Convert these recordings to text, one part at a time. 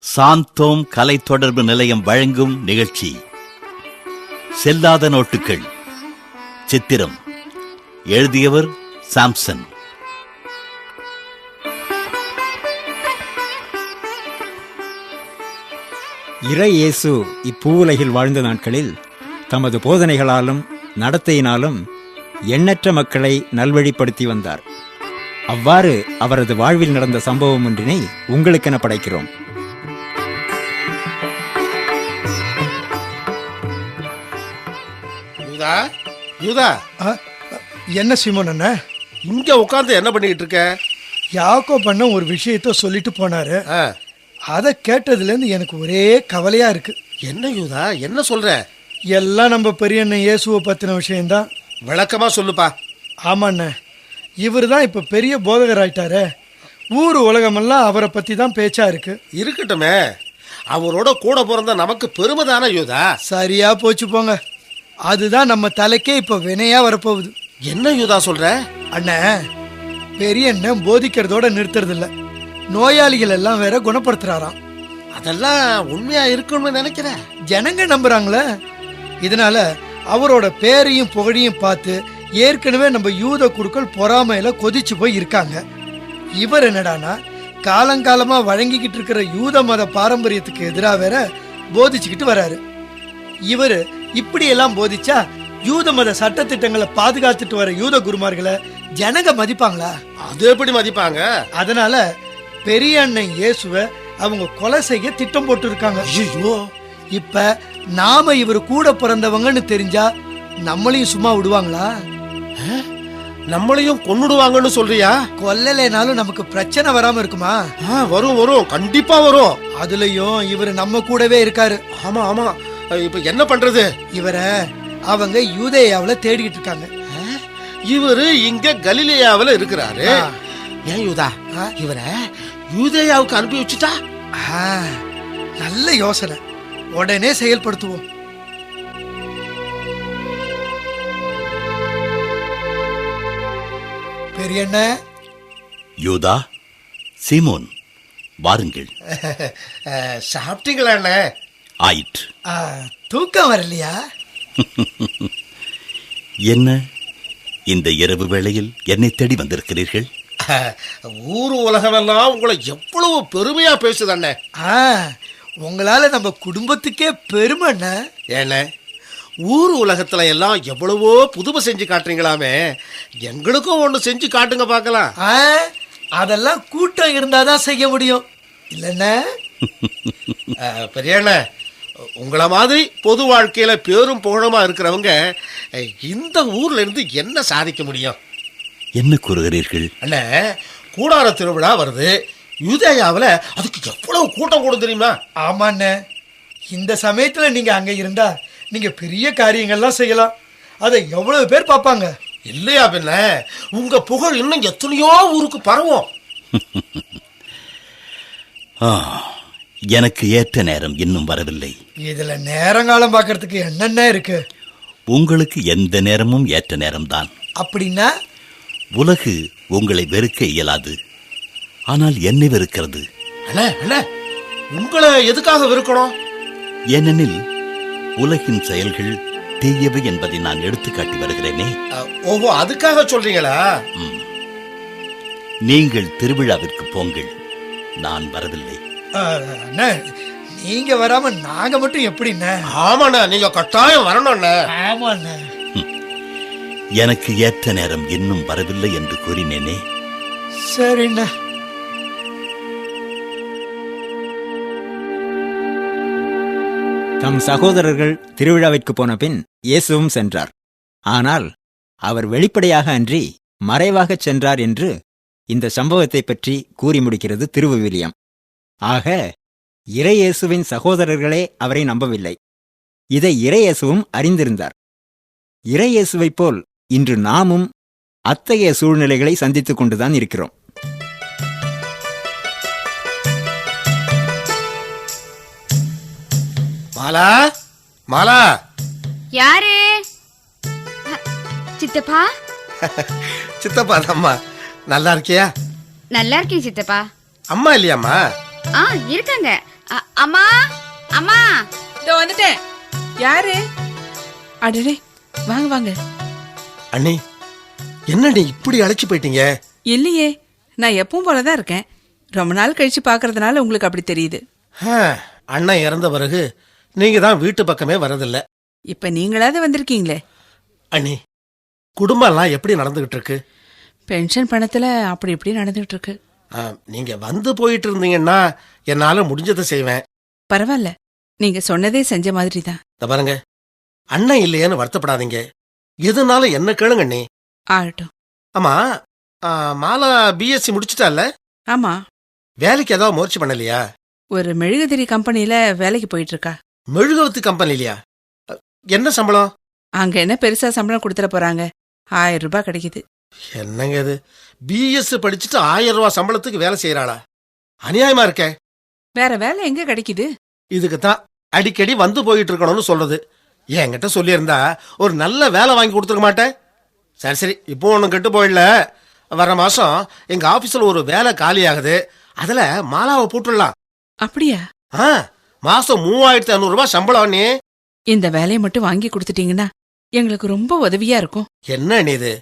சாந்தோம் கலை தொடர்பு நிலையம் வழங்கும் நிகழ்ச்சி செல்லாத நோட்டுகள். சித்திரம் எழுதியவர் சாம்சன். இறை இயேசு இப்பூவுலகில் வாழ்ந்த நாட்களில் தமது போதனைகளாலும் நடத்தையினாலும் எண்ணற்ற மக்களை நல்வழிப்படுத்தி வந்தார். அவ்வாறு அவரது வாழ்வில் நடந்த சம்பவம் ஒன்றினை உங்களுக்கென படைக்கிறோம். யூதா, யூதா, என்ன சீமோன் அண்ணா, இங்க உட்கார்ந்து என்ன பண்ணிட்டு இருக்க? யாக்கோ பண்ண ஒரு விஷயத்த சொல்லிட்டு போனாரு. அதை கேட்டதுலேருந்து எனக்கு ஒரே கவலையா இருக்கு. என்ன யூதா, என்ன சொல்ற? எல்லாம் நம்ம பெரிய அண்ணன் இயேசுவை பத்தின விஷயம்தான். விளக்கமா சொல்லுப்பா. ஆமாண்ண, இவர் தான் இப்ப பெரிய போதகர் ஆயிட்டாரு. ஊர் உலகமெல்லாம் அவரை பத்தி தான் பேச்சா இருக்கு. இருக்கட்டுமே, அவரோட கூட பிறந்த நமக்கு பெருமை தானே யூதா. சரியா போச்சு போங்க. அதுதான் நம்ம தலைக்கே இப்ப வினையா வரப்போகுது. என்ன யூதா சொல்ற? அண்ணா, பெரிய அண்ணன் போதிக்கிறதோட நிறுத்துறது இல்ல, நோயாளிகள் எல்லாம் வேற குணப்படுத்துறாராம். அதெல்லாம் உண்மையா இருக்குன்னு நினைக்கிறேன். ஜனங்க நம்புறாங்களே. இதனால அவரோட பேரையும் புகழையும் பார்த்து ஏற்கனவே நம்ம யூத குருக்கள் பொறாமையில கொதிச்சு போய் இருக்காங்க. இவர் என்னடானா காலங்காலமா வழங்கிக்கிட்டு இருக்கிற யூத மத பாரம்பரியத்துக்கு எதிராக வேற போதிச்சுக்கிட்டு வராரு. இவரு இப்படியெல்லாம் போதிச்சா யூத மத சட்டத்திட்டங்களை பாதுகாத்துட்டு வர யூத குருமார்களை ஜனங்க மதிப்பாங்களா? அது எப்படி மதிப்பாங்க? அதனால பெரிய அண்ணன் இயேசுவை அவங்க கொலை செய்ய திட்டம் போட்டு இருக்காங்க. ஐயோ, இப்ப நாம இவர் கூட பிறந்தவங்கன்னு தெரிஞ்சா நம்மளையும் சும்மா விடுவாங்களா? நம்மளையும் கொன்னுடுவாங்கன்னு சொல்றியா? கொல்லலைனாலும் நமக்கு பிரச்சனை வராம இருக்குமா? வரும் வரும், கண்டிப்பா வரும். அதுலயும் இவர் நம்ம கூடவே இருக்காரு. ஆமா ஆமா, இப்ப என்ன பண்றது? இவரை அவங்க யூதேயாவுல தேடிக்கிட்டு இருக்காங்க. இவரு இங்க கலிலேயாவுல இருக்கிறாரு. ஏன் யூதா, இவரை யூதேயாவுக்கு அனுப்பி வச்சுட்டா? நல்ல யோசனை, உடனே செயல்படுத்துவோம். பெரியண்ண, யூதா, சீமோன், வாருங்கள். சாப்பிட்டீங்களா? ஆயிற்று. தூக்கம் வரலையா? என்ன இந்த இரவு வேளையில் என்னை தேடி வந்திருக்கிறீர்கள்? ஊர் உலகமெல்லாம் உங்களை எவ்வளவு பெருமையா பேசுதண்ணே. உங்களால நம்ம குடும்பத்துக்கே பெருமை. ஏண்ணே, ஊர் உலகத்துல எல்லாம் எவ்வளவோ புதுமை செஞ்சு காட்டுறீங்களாமே, எங்களுக்கும் ஒண்ணு செஞ்சு காட்டுங்க பார்க்கலாம். அதெல்லாம் கூட்டம் இருந்தாதான் செய்ய முடியும் இல்லைன்னா. பெரியண்ணே, உங்களை மாதிரி பொது வாழ்க்கையில பேரும் புகழமா இருக்கிறவங்க இந்த ஊர்ல இருந்து என்ன சாதிக்க முடியும்? என்ன கூறுகிறீர்கள்? அண்ணே, கூடார திருவிழா வருது. யூதேயாவுல அதுக்கு எவ்வளவு கூட்டம் கூட தெரியுமா? ஆமாண்ணே, இந்த சமயத்துல நீங்க அங்க இருந்தா நீங்க பெரிய காரியங்கள்லாம் செய்யலாம். அதை எவ்வளவு பேர் பார்ப்பாங்க இல்லையா? பின்ன உங்க புகழ் இன்னும் எத்தனையோ ஊருக்கு பரவும். எனக்கு ஏற்ற நேரம் இன்னும் வரவில்லை. இதுல நேரங்காலம் பார்க்கறதுக்கு என்னென்ன இருக்கு? உங்களுக்கு எந்த நேரமும் ஏற்ற நேரம்தான். அப்படின்னா உலகு உங்களை வெறுக்க இயலாது, ஆனால் என்னை வெறுக்கிறது. அண்ணே அண்ணே, உங்களை எதுக்காக வெறுக்கணும்? ஏனெனில் உலகின் செயல்கள் தீயவை என்பதை நான் எடுத்துக்காட்டி வருகிறேனே. ஓஹோ, அதுக்காக சொல்றீங்களா? நீங்கள் திருவிழாவிற்கு போங்கள், நான் வரவில்லை. நீங்க வராம நாங்க மட்டும் எப்படின்னா? ஆமாண்ணா, நீங்க கட்டாயம் வரணும்ண்ணே. ஆமாண்ணே, எனக்கு ஏற்ற நேரம் இன்னும் வரவில்லை என்று கூறினேனே. சரிண்ணா. தம் சகோதரர்கள் திருவிழாவிற்கு போன பின் இயேசுவும் சென்றார். ஆனால் அவர் வெளிப்படையாக அன்றி மறைவாகச் சென்றார் என்று இந்த சம்பவத்தை பற்றி கூறி முடிக்கிறது திருவிவிலியம். ஆக இறை இயேசுவின் சகோதரர்களே அவரை நம்பவில்லை. இதை இறை இயேசுவும் அறிந்திருந்தார். இறை இயேசுவைப் போல் இன்று நாமும் அத்தகைய சூழ்நிலைகளை சந்தித்துக் கொண்டுதான் இருக்கிறோம். மாலா, மாலா. யாரு? சித்தப்பா. சித்தப்பா அம்மா, நல்லா இருக்கியா? நல்லா இருக்கேன் சித்தப்பா. அம்மா இல்லையாம்மா? இருக்காங்க. அம்மா அம்மா இதோ வந்துட்டேன். யாரு? அடடே, வாங்க வாங்க. அண்ணி, என்ன நீ இப்படி அழைச்சு போயிட்டீங்க? இல்லையே, நான் எப்பவும் போலதான் இருக்கேன். ரொம்ப நாள் கழிச்சு பாக்குறதுனால உங்களுக்கு அப்படி தெரியுது. அண்ணன் இறந்த பிறகு நீங்க தான் வீட்டு பக்கமே வரதில்ல. இப்ப நீங்களாவது வந்திருக்கீங்களே. அண்ணி, குடும்பம் எல்லாம் எப்படி நடந்துகிட்டு இருக்கு? பென்ஷன் பணத்துல அப்படி இப்படி நடந்துகிட்டு இருக்கு. நீங்க வந்து போயிட்டு இருந்தீங்கன்னா என்னால முடிஞ்சதை செய்வேன். பரவாயில்ல, நீங்க சொன்னதே செஞ்ச மாதிரி தான். பாருங்க, அண்ணன் இல்லையேன்னு வருத்தப்படாதீங்க. எதுனால என்ன கேளுங்க அண்ணி. ஆகட்டும். ஆமா, மாலா பிஎஸ்சி முடிச்சுட்டால? ஆமா, வேலைக்கு ஏதாவது முயற்சி பண்ணலையா? ஒரு மெழுகுதிரி கம்பெனில வேலைக்கு போயிட்டு இருக்கா. மெழுகுவத்தி கம்பெனி இல்லையா? என்ன சம்பளம்? அங்க என்ன பெருசா சம்பளம் கொடுத்துட போறாங்க? 1000 ரூபாய் கிடைக்குது. என்னங்க இது, பிஎஸ்சி படிச்சுட்டு 1000 ரூபாய் சம்பளத்துக்கு வேலை செய்யறாளா? அநியாயமா இருக்க. வேற வேலை எங்க கிடைக்குது? இதுக்குத்தான் அடிக்கடி வந்து போயிட்டு இருக்கணும்னு சொல்றது. என்கிட்ட சொல்லியிருந்தா ஒரு நல்ல வேலை வாங்கி கொடுத்துருக்க மாட்டேன். சரி சரி, இப்போ ஒன்றும் கெட்டு போயிடல. வர மாசம் எங்க ஆபீஸ்ல ஒரு வேலை காலி ஆகுது. அதுல மாலாவை போட்டுடலாம். அப்படியா? மாசம் 3500 ரூபாய் சம்பளம். நீ இந்த வேலையை மட்டும் வாங்கி கொடுத்துட்டீங்கன்னா எங்களுக்கு ரொம்ப உதவியா இருக்கும். என்ன நீ இது,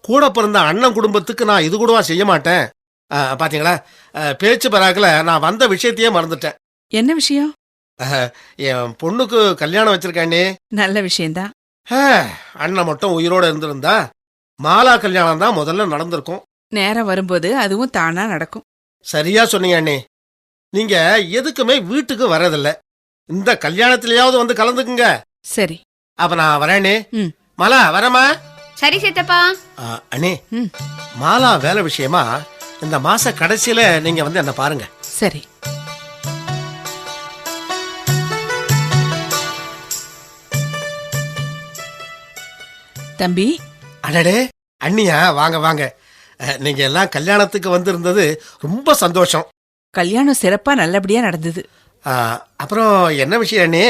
கூட பிறந்த அண்ணன் குடும்பத்துக்கு நான் இது கூடவா செய்ய மாட்டேன்? பாத்தீங்களா, பேச்சு பராக்குல நான் வந்த விஷயத்தையே மறந்துட்டேன். என்ன விஷயம்? என் பொண்ணுக்கு கல்யாணம் வச்சிருக்கானே. நல்ல விஷயம்தான். அண்ணன் மட்டும் உயிரோட இருந்திருந்தா மாலா கல்யாணம் தான் முதல்ல நடந்திருக்கும். நேரம் வரும்போது அதுவும் தானா நடக்கும். சரியா சொன்னீங்க அண்ணே. நீங்க எதுக்குமே வீட்டுக்கு வர்றதில்ல. இந்த கல்யாணத்திலேயாவது வந்து கலந்துக்குங்க. சரி, அப்ப நான் வரேனே. ம். மாலா வரமா? சரி சித்தப்பா. அண்ணே, ம். மாலா வேலை விஷயமா இந்த மாச கடைசியில நீங்க வந்து என்ன பாருங்க. சரி. தம்பி. அடடே அண்ணியா, வாங்க வாங்க. நீங்க எல்லாம் கல்யாணத்துக்கு வந்திருந்தது ரொம்ப சந்தோஷம். கல்யாணம் சிறப்பா நல்லபடியா நடந்தது. அப்புறம் என்ன விஷயம் அண்ணே?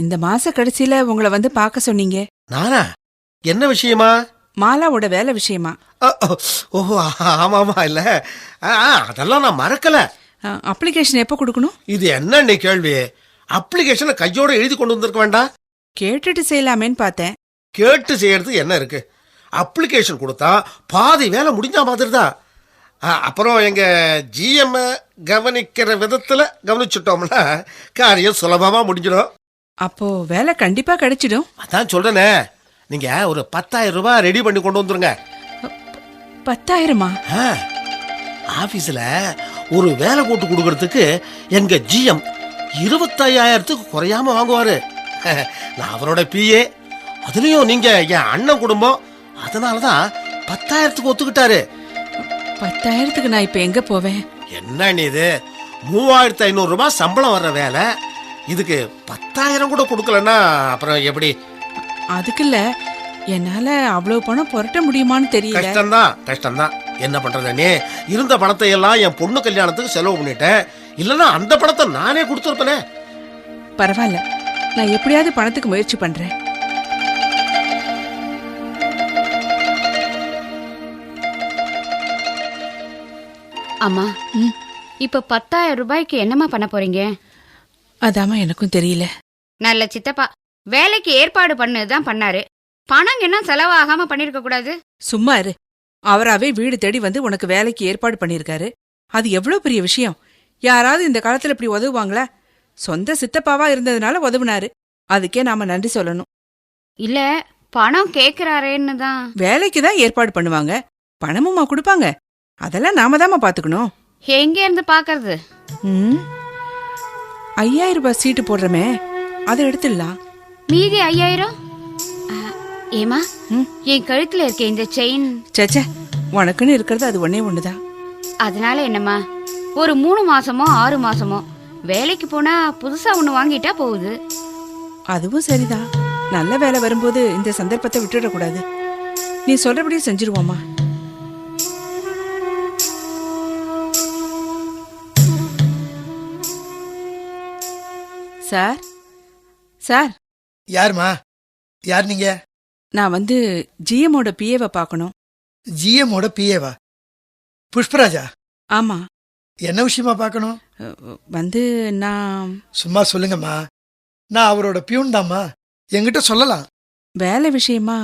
இந்த மாச கடைசியில உங்களை வந்து பார்க்க சொன்னீங்க. நானா? என்ன விஷயமா? மாலாவோட வேலை விஷயமா. ஓஹோ, ஆமா ஆமா. இல்ல, அதெல்லாம் நான் மறக்கல. அப்ளிகேஷன் எப்ப கொடுக்கணும்? இது என்ன நீ கேள்வி? அப்ளிகேஷனை கையோட எழுதி கொண்டு வந்திருக்க வேண்டாம்? கேட்டுட்டு செய்யலாமேன்னு பார்த்தேன். கேட்டு செய்யறது என்ன இருக்கு? அப்ளிகேஷன் கொடுத்தா பாதி வேலை முடிஞ்சா மாதிரி தான். அப்புறம் எங்க ஜிஎம் கவனிக்கிற விதத்துல கவனிச்சுட்டோம்ல, காரியம் சுலபமா முடிஞ்சிடும். அப்போ வேலை கண்டிப்பா கிடைச்சிடும். அதான் சொல்றேனே, நீங்க ஒரு 10,000 ரூபாய் ரெடி பண்ணி கொண்டு வந்துருங்க. 10,000? ஆபீஸ்ல ஒரு வேலை போட்டு கொடுக்கறதுக்கு எங்க ஜிஎம் 25,000க்கு குறையாம வாங்குவாரு. நான் அவரோட பிஏ. அதுலயும் நீங்க என் அண்ணன் குடும்பம், அதனாலதான் 10,000க்கு ஒத்துக்கிட்டாரு. 10,000க்கு நான் இப்ப எங்க போவேன்? என்ன நீ இது, 3,500 ரூபாய் சம்பளம் வர்ற வேலை, இதுக்கு 10,000 கூட கொடுக்கலன்னா அப்புறம் எப்படி? அதுக்கு இல்ல, என்னால அவ்வளவு பணம் புரட்ட முடியுமான்னு தெரியல. கஷ்டம்தான். என்ன பண்றது நீ? இருந்த பணத்தை எல்லாம் என் பொண்ணு கல்யாணத்துக்கு செலவு பண்ணிட்டேன். இல்லன்னா அந்த பணத்தை நானே கொடுத்துருப்பேனே. பரவாயில்ல, நான் எப்படியாவது பணத்துக்கு முயற்சி பண்றேன். அம்மா, இப்ப 10,000 ரூபாய்க்கு என்னம்மா பண்ண போறீங்க? அதாமா எனக்கும் தெரியல. நல்ல சித்தப்பா, வேலைக்கு ஏற்பாடு பண்ணதுதான் பண்ணாரு. பணம் என்ன செலவாகாம பண்ணிருக்க கூடாது? சும்மா இரு. அவராவே வீடு தேடி வந்து உனக்கு வேலைக்கு ஏற்பாடு பண்ணிருக்காரு. அது எவ்வளவு பெரிய விஷயம். யாராவது இந்த காலத்துல இப்படி உதவுவாங்களா? சொந்த சித்தப்பாவா இருந்ததுனால உதவுனாரு. அதுக்கே நாம நன்றி சொல்லணும். இல்ல, பணம் கேக்குறாரேன்னு தான். வேலைக்கு தான் ஏற்பாடு பண்ணுவாங்க, பணமுமா கொடுப்பாங்க? அதெல்லாம் நாம தாமா பாத்துக்கணும். எங்க இருந்து பாக்குறது? 5,000 ரூபாய் சீட்டு போடுறமே, அதை எடுத்துடலாம். மீதி 5,000? ஏமா, என் கழுத்துல இருக்க இந்த செயின். சேச்சே, உனக்குன்னு இருக்கிறது அது ஒன்னே ஒண்ணுதான். அதனால என்னம்மா, ஒரு 3 மாசமோ 6 மாசமோ வேலைக்கு போனா புதுசா ஒண்ணு வாங்கிட்டா போகுது. அதுவும் சரிதான். நல்ல வேலை வரும்போது இந்த சந்தர்ப்பத்தை விட்டுடக்கூடாது. நீ சொல்றபடியே செஞ்சிருவோமா? Sir, sir. யாருமா? யார் நீங்க? நான் வந்து ஜிஎம்மோட பிஏவை பார்க்கணும். ஜிஎம்மோட பிஏவா? புஷ்பராஜா? ஆமா. என்ன விஷயமா பார்க்கணும்? வந்து நான் சும்மா சொல்லுங்கம்மா. நான் அவரோட பியூன் தாம்மா, என்கிட்ட சொல்லலாம். வேலை விஷயமா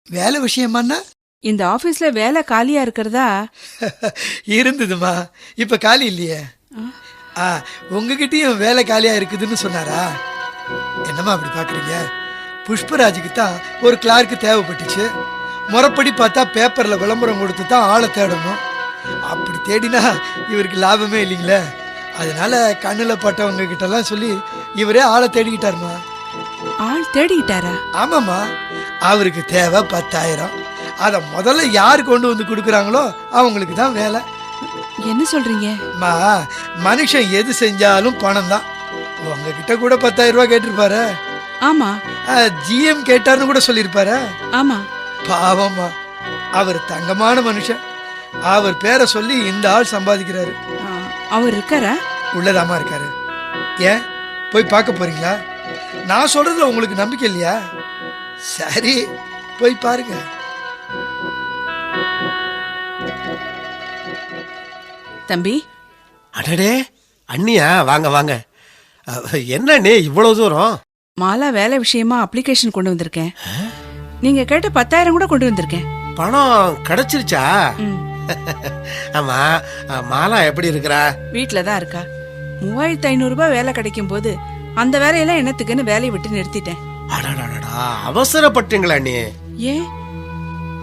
வேலை விஷயமாண்ணா? இந்த ஆபீஸ்ல வேலை காலியா இருக்கிறதா? இருந்ததுமா, இப்ப காலி இல்லையே. உங்ககிட்டயும் வேலை காலியா இருக்குதுன்னு சொன்னாரா? என்னம்மா அப்படி பாக்குறீங்க? புஷ்பராஜுக்கு தான் ஒரு கிளார்க்கு தேவைப்பட்டுச்சு. முறைப்படி பார்த்தா பேப்பர்ல விளம்பரம் கொடுத்து தான் ஆளை தேடணும். அப்படி தேடினா இவருக்கு லாபமே இல்லைங்களே. அதனால கண்ணுல பட்டவங்க கிட்ட எல்லாம் சொல்லி இவரே ஆளை தேடிக்கிட்டாருமா. ஆள் தேடிக்கிட்டாரா? ஆமாம்மா, அவருக்கு தேவை 10,000. அதை முதல்ல யார் கொண்டு வந்து கொடுக்குறாங்களோ அவங்களுக்கு தான் வேலை. என்ன சொல்றீங்க? மனுஷன் எது செஞ்சாலும் பணம் தான். உங்ககிட்ட கூட 10,000 ரூபாய் கேட்டிருப்பாரு. ஆமா. ஜிஎம் கேட்டாருன்னு கூட சொல்லியிருப்பாரு. ஆமா. பாவம்மா, அவர் தங்கமான மனுஷன். அவர் பேரை சொல்லி இந்த ஆள் சம்பாதிக்கிறாரு. அவர் இருக்காரா? உள்ளதாமா இருக்காரு. ஏன் போய் பார்க்க போறீங்களா? நான் சொல்றதுல உங்களுக்கு நம்பிக்கை இல்லையா? சரி, போய் பாருங்க. தம்பி. அடடே அண்ணியா, வாங்க வாங்க. என்ன நீ இவ்வளவு தூரம்? மாலா வேலை விஷயமா அப்ளிகேஷன் கொண்டு வந்திருக்கேன். நீங்க கேட்ட 10,000 கூட கொண்டு வந்திருக்கேன். பணம் கிடைச்சிருச்சா? ஆமா, மாலா எப்படி இருக்கிறா? வீட்டுல தான் இருக்கா. 3,500 ரூபாய் வேலை கிடைக்கும் போது அந்த வேலையெல்லாம் என்னத்துக்குன்னு வேலையை விட்டு நிறுத்திட்டேன். அடடா, அவசரப்பட்டீங்களா நீ? ஏன்?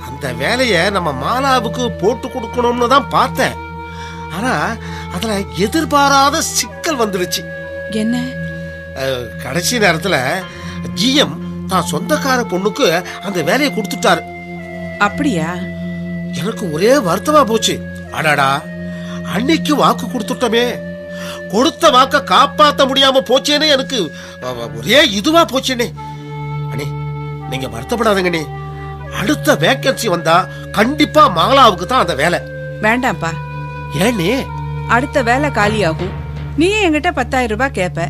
அந்த வேலைய நம்ம மாலாவுக்கு போட்டு கொடுக்கணும்னு தான் பார்த்தேன். ஆனா அதுல எதிர்பாராத சிக்கல் வந்துடுச்சு. என்ன? கடைசி நேரத்துல ஜிஎம் தான் சொந்தக்கார பொண்ணுக்கு அந்த வேலையை கொடுத்துட்டாரு. அப்படியா? எனக்கு ஒரே வருத்தமா போச்சு. அடாடா, அன்னைக்கு வாக்கு கொடுத்துட்டோமே, கொடுத்த வாக்க காப்பாத்த முடியாம போச்சேனே. எனக்கு ஒரே இதுவா போச்சேனே. அண்ணே, நீங்க வருத்தப்படாதீங்க. நீ அடுத்த வேக்கன்சி வந்தா கண்டிப்பா மாலாவுக்கு தான் அந்த வேலை. வேண்டாம்ப்பா. ஏன்னே? அடுத்த வேலை காலியாகும். நீ என்கிட்ட 10,000 ரூபாய் கேப்ப.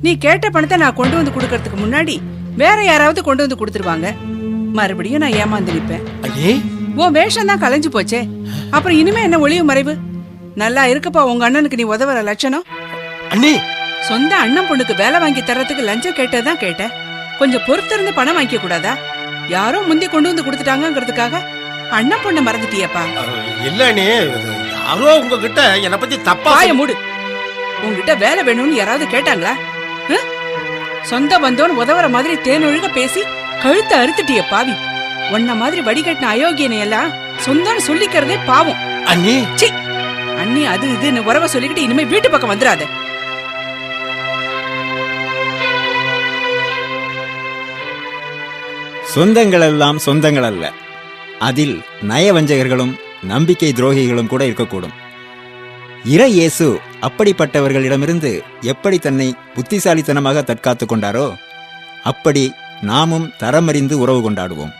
நீ கேட்ட பணத்தை நான் கொண்டு வந்து கொடுக்கறதுக்கு முன்னாடி வேற யாராவது கொண்டு வந்து கொடுத்துருவாங்க. மறுபடியும் நான் ஏமாந்து நிப்பேன். அண்ணே, உன் வேஷம் தான் கலைஞ்சு போச்சே. அப்புறம் இனிமே என்ன ஒளிவு மறைவு? நல்லா இருக்குப்பா உங்க அண்ணனுக்கு நீ உதவுற லட்சணம். அண்ணே, சொந்த அண்ணன் பொண்ணுக்கு வேலை வாங்கி தர்றதுக்கு லஞ்சம் கேட்டதான் கேட்ட. கொஞ்சம் பொறுத்திருந்து பணம் வாங்கிக்க கூடாதா? யாரோ முந்தி கொண்டு வந்து கொடுத்துட்டாங்கிறதுக்காக அண்ணன் பொண்ணை மறந்துட்டியப்பா. இல்ல அண்ணே, யாரோ உங்ககிட்ட என்ன பத்தி தப்பா. வாய மூடு. உங்ககிட்ட வேலை வேணும்னு யாராவது கேட்டாங்களா? சொந்த பந்தோன்னு உதவுற மாதிரி தேனொழுக பேசி கழுத்தை அறுத்துட்டிய பாவி. உன்ன மாதிரி வடிகட்டின அயோக்கியனை எல்லாம் சொந்தம்னு சொல்லிக்கிறதே பாவம். அண்ணி, சி, அண்ணி அது இதுன்னு உறவ சொல்லிக்கிட்டு இனிமே வீட்டு பக்கம் வந்துடாத. சொந்தங்கள் எல்லாம் சொந்தங்கள் அல்ல. அதில் நயவஞ்சகர்களும் நம்பிக்கை துரோகிகளும் கூட இருக்கக்கூடும். இறை இயேசு அப்படிப்பட்டவர்களிடமிருந்து எப்படி தன்னை புத்திசாலித்தனமாக தற்காத்து கொண்டாரோ அப்படி நாமும் தரமறிந்து உறவு கொண்டாடுவோம்.